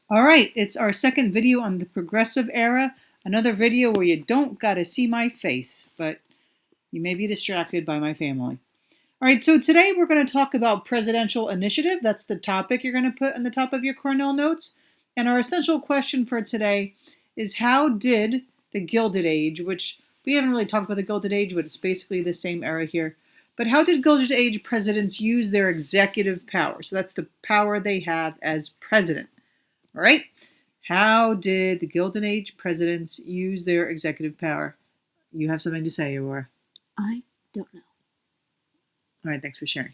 All right, it's our second video on the progressive era. Another video where you don't gotta see my face, but you may be distracted by my family. All right, so today we're going to talk about presidential initiative. That's the topic you're going to put on the top of your Cornell notes. And our essential question for today is how did the Gilded Age, which we haven't really talked about the Gilded Age, but it's basically the same era here. But how did Gilded Age presidents use their executive power? So that's the power they have as president. All right? How did the Gilded Age presidents use their executive power? You have something to say, Aurora. I don't know. All right, thanks for sharing.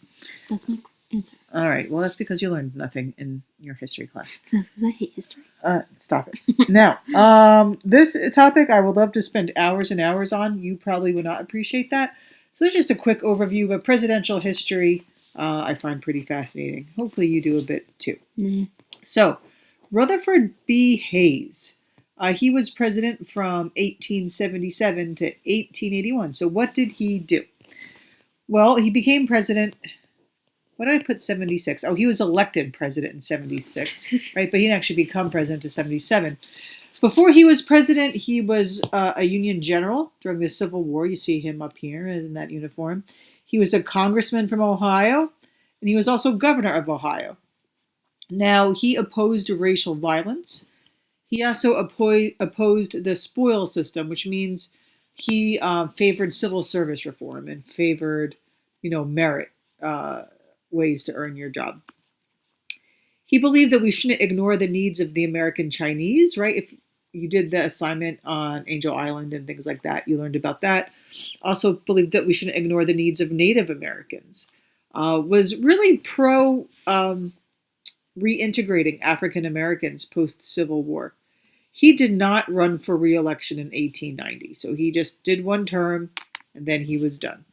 That's my answer. All right, well, that's because you learned nothing in your history class. That's because I hate history. Stop it. Now, this topic I would love to spend hours and hours on. You probably would not appreciate that. So this is just a quick overview of presidential history. I find pretty fascinating. Hopefully you do a bit too. Nah. So, Rutherford B. Hayes. He was president from 1877 to 1881. So what did he do? Well, he became president. What did I put 76? Oh, he was elected president in 76, right? But he didn't actually become president until 77. Before he was president, he was a Union general during the Civil War. You see him up here in that uniform. He was a congressman from Ohio, and he was also governor of Ohio. Now, he opposed racial violence. He also opposed the spoil system, which means he favored civil service reform and favored, merit ways to earn your job. He believed that we shouldn't ignore the needs of the American Chinese, right? If you did the assignment on Angel Island and things like that, you learned about that. Also believed that we shouldn't ignore the needs of Native Americans. Was really pro reintegrating African Americans post-Civil War. He did not run for re-election in 1890, so he just did one term, and then he was done.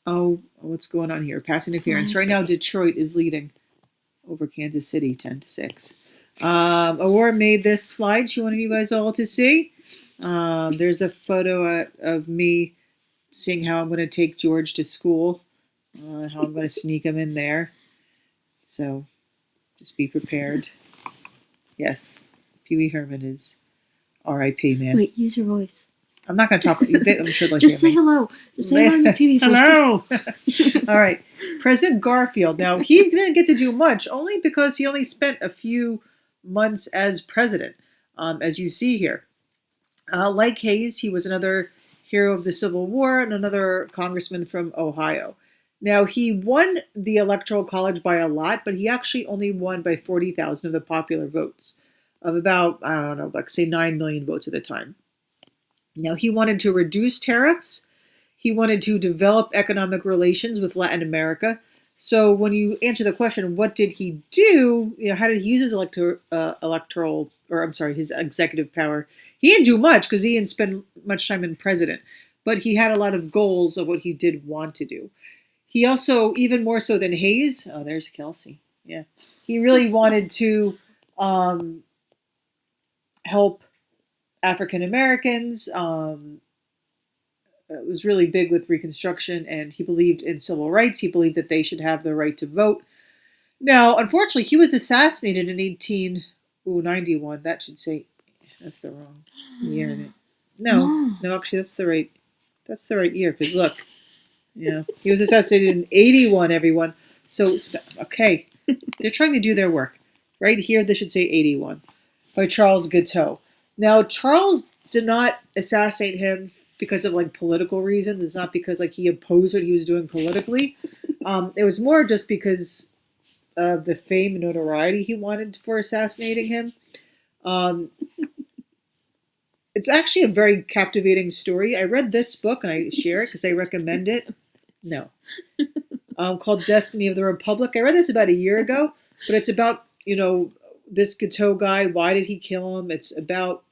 Oh, what's going on here? Pass interference. Right now, Detroit is leading over Kansas City 10-6. Aurora made this slide she wanted you guys all to see. There's a photo of me seeing how I'm going to take George to school, how I'm going to sneak him in there. So just be prepared. Yes, Pee Wee Herman is R.I.P., man. Wait, use your voice. I'm not going to talk. I'm sure they'll Just hear say me. hello. Just say hello in your Pee Wee voice. Hello. All right. President Garfield. Now, he didn't get to do much, only because he only spent a few months as president, as you see here. Like Hayes, he was another hero of the Civil War and another congressman from Ohio. Now, he won the Electoral College by a lot, but he actually only won by 40,000 of the popular votes, of about, I don't know, like say 9 million votes at the time. Now, he wanted to reduce tariffs. He wanted to develop economic relations with Latin America. So when you answer the question, what did he do? How did he use his his executive power? He didn't do much because he didn't spend much time in president. But he had a lot of goals of what he did want to do. He also, even more so than Hayes, oh, there's Kelsey. Yeah. He really wanted to help African Americans. It was really big with Reconstruction, and he believed in civil rights. He believed that they should have the right to vote. Now, unfortunately, he was assassinated in 1891. That should say, that's the wrong year. No, actually, that's the right year. Because look, he was assassinated in 81. Everyone, so okay, they're trying to do their work. Right here, they should say 81 by Charles Guiteau. Now, Charles did not assassinate him because of political reasons. It's not because he opposed what he was doing politically. It was more just because of the fame and notoriety he wanted for assassinating him. It's actually a very captivating story. I read this book and I share it because I recommend it. No. Called Destiny of the Republic. I read this about a year ago, but it's about, this Guiteau guy. Why did he kill him? It's about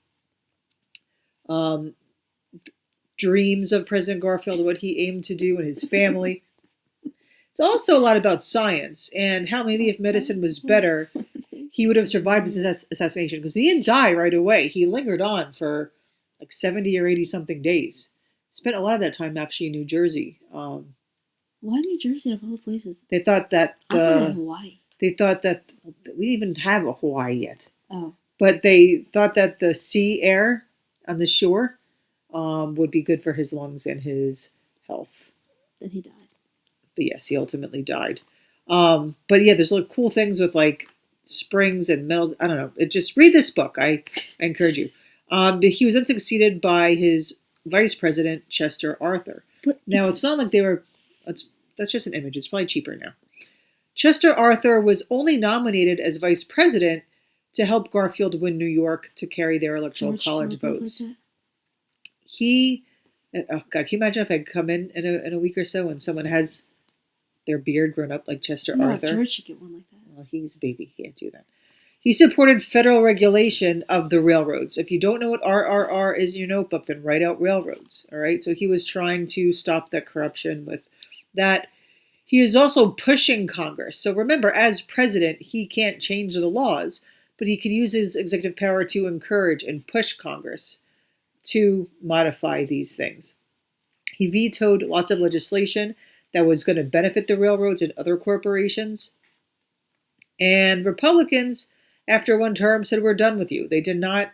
dreams of President Garfield, what he aimed to do and his family. It's also a lot about science and how maybe if medicine was better, he would have survived his assassination because he didn't die right away. He lingered on for 70 or 80 something days. Spent a lot of that time actually in New Jersey. Why New Jersey of all places? They thought that I was going to Hawaii. They thought that we didn't even have a Hawaii yet, Oh. but they thought that the sea air on the shore would be good for his lungs and his health. Then he died. But yes, he ultimately died. But yeah, there's like cool things with like springs and metal. I don't know. Just read this book. I encourage you. He was then succeeded by his vice president Chester Arthur. But Now it's not like they were. That's just an image. It's probably cheaper now. Chester Arthur was only nominated as vice president to help Garfield win New York to carry their electoral college votes. He, oh God, can you imagine if I come in a week or so and someone has their beard grown up like Chester Arthur? George should get one like that. Well, he's a baby. He can't do that. He supported federal regulation of the railroads. If you don't know what RRR is in your notebook, then write out railroads. All right. So he was trying to stop the corruption with that. He is also pushing Congress. So remember, as president, he can't change the laws, but he can use his executive power to encourage and push Congress to modify these things. He vetoed lots of legislation that was going to benefit the railroads and other corporations. And Republicans, after one term, said, we're done with you. They did not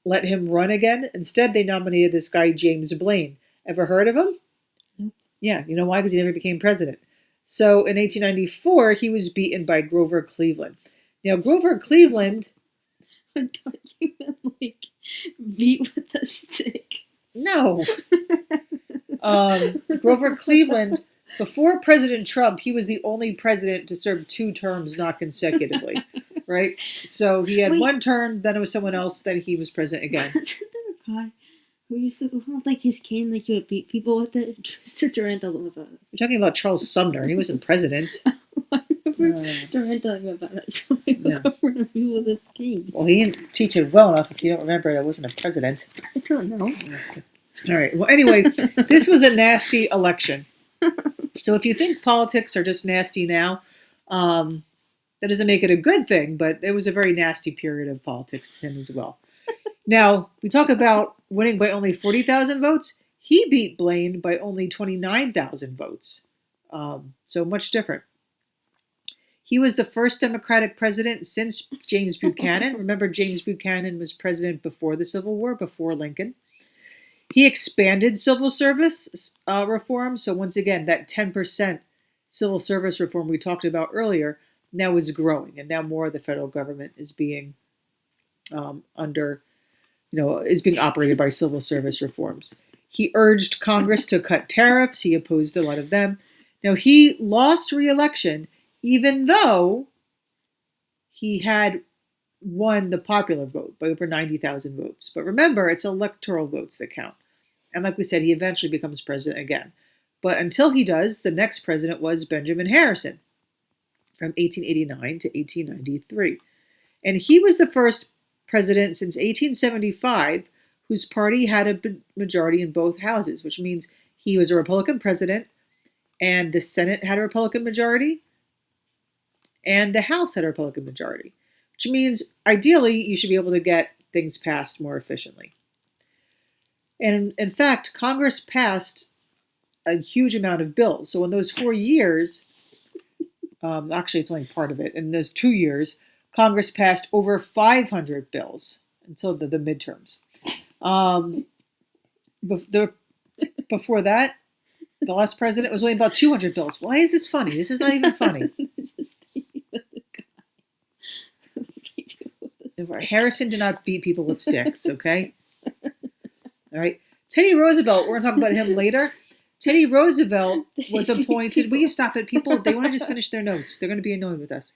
let him run again. Instead, they nominated this guy, James Blaine. Ever heard of him? Nope. Yeah, you know why? Because he never became president. So in 1894, he was beaten by Grover Cleveland. Now, Grover Cleveland... I thought you meant like beat with a stick. No. Grover Cleveland, before President Trump, he was the only president to serve 2 terms, not consecutively, right? So he had one term, then it was someone else, then he was president again. Isn't there a guy who used to hold like his cane, like he would beat people with it? Mr. Durant loved us. You're talking about Charles Sumner, and he wasn't president. I remember Durant telling about it, so he would go around people with his cane. Well, he didn't teach it well enough. If you don't remember, that wasn't a president. I don't know. All right. Well, anyway, this was a nasty election. So if you think politics are just nasty now, that doesn't make it a good thing, but it was a very nasty period of politics him as well. Now, we talk about winning by only 40,000 votes. He beat Blaine by only 29,000 votes. So much different. He was the first Democratic president since James Buchanan. Remember, James Buchanan was president before the Civil War, before Lincoln. He expanded civil service reform. So once again, that 10% civil service reform we talked about earlier now is growing. And now more of the federal government is being is being operated by civil service reforms. He urged Congress to cut tariffs. He opposed a lot of them. Now, he lost re-election even though he had won the popular vote by over 90,000 votes. But remember, it's electoral votes that count. And like we said, he eventually becomes president again. But until he does, the next president was Benjamin Harrison from 1889 to 1893. And he was the first president since 1875 whose party had a majority in both houses, which means he was a Republican president and the Senate had a Republican majority and the House had a Republican majority, which means ideally you should be able to get things passed more efficiently. And in fact, Congress passed a huge amount of bills. So in those 4 years, actually it's only part of it, in those 2 years, Congress passed over 500 bills until the midterms. Before that, the last president was only about 200 bills. Why is this funny? This is not even funny. Harrison did not beat people with sticks, okay? All right. Teddy Roosevelt, we're going to talk about him later. Teddy Roosevelt was appointed. Will you stop it, people? They want to just finish their notes. They're going to be annoyed with us.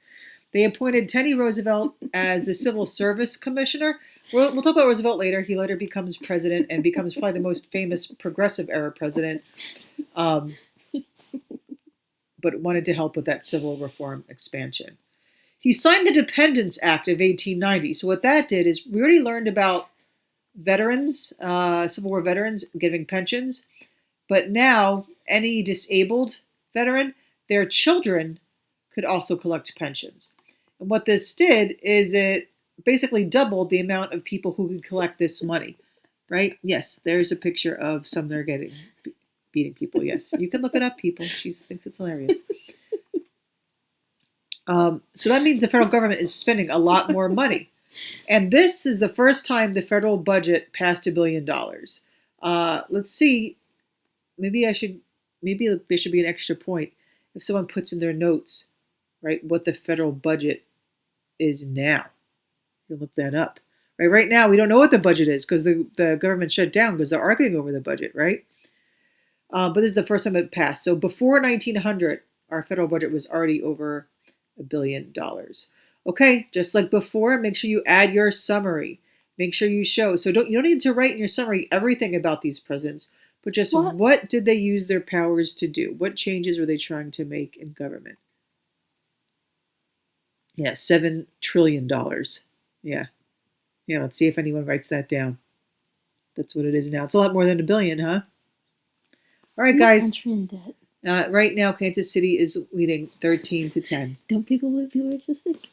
They appointed Teddy Roosevelt as the Civil Service Commissioner. We'll talk about Roosevelt later. He later becomes president and becomes probably the most famous progressive era president, but wanted to help with that civil reform expansion. He signed the Dependence Act of 1890. So what that did is we already learned about veterans, Civil War veterans getting pensions, but now any disabled veteran, their children could also collect pensions. And what this did is it basically doubled the amount of people who could collect this money, right? Yes, there's a picture of Sumner beating people. Yes, you can look it up, people. She thinks it's hilarious. So that means the federal government is spending a lot more money. And this is the first time the federal budget passed $1 billion. Let's see. Maybe I should. Maybe there should be an extra point if someone puts in their notes, right, what the federal budget is now. You can look that up. Right now, we don't know what the budget is because the government shut down because they're arguing over the budget, right? But this is the first time it passed. So before 1900, our federal budget was already over $1 billion. Okay, just like before, make sure you add your summary. Make sure you show. So you don't need to write in your summary everything about these presidents, but just what did they use their powers to do? What changes were they trying to make in government? Yeah, $7 trillion. Yeah. Yeah, let's see if anyone writes that down. That's what it is now. It's a lot more than $1 billion, huh? All right, guys. Right now, Kansas City is leading 13-10. Don't people just think?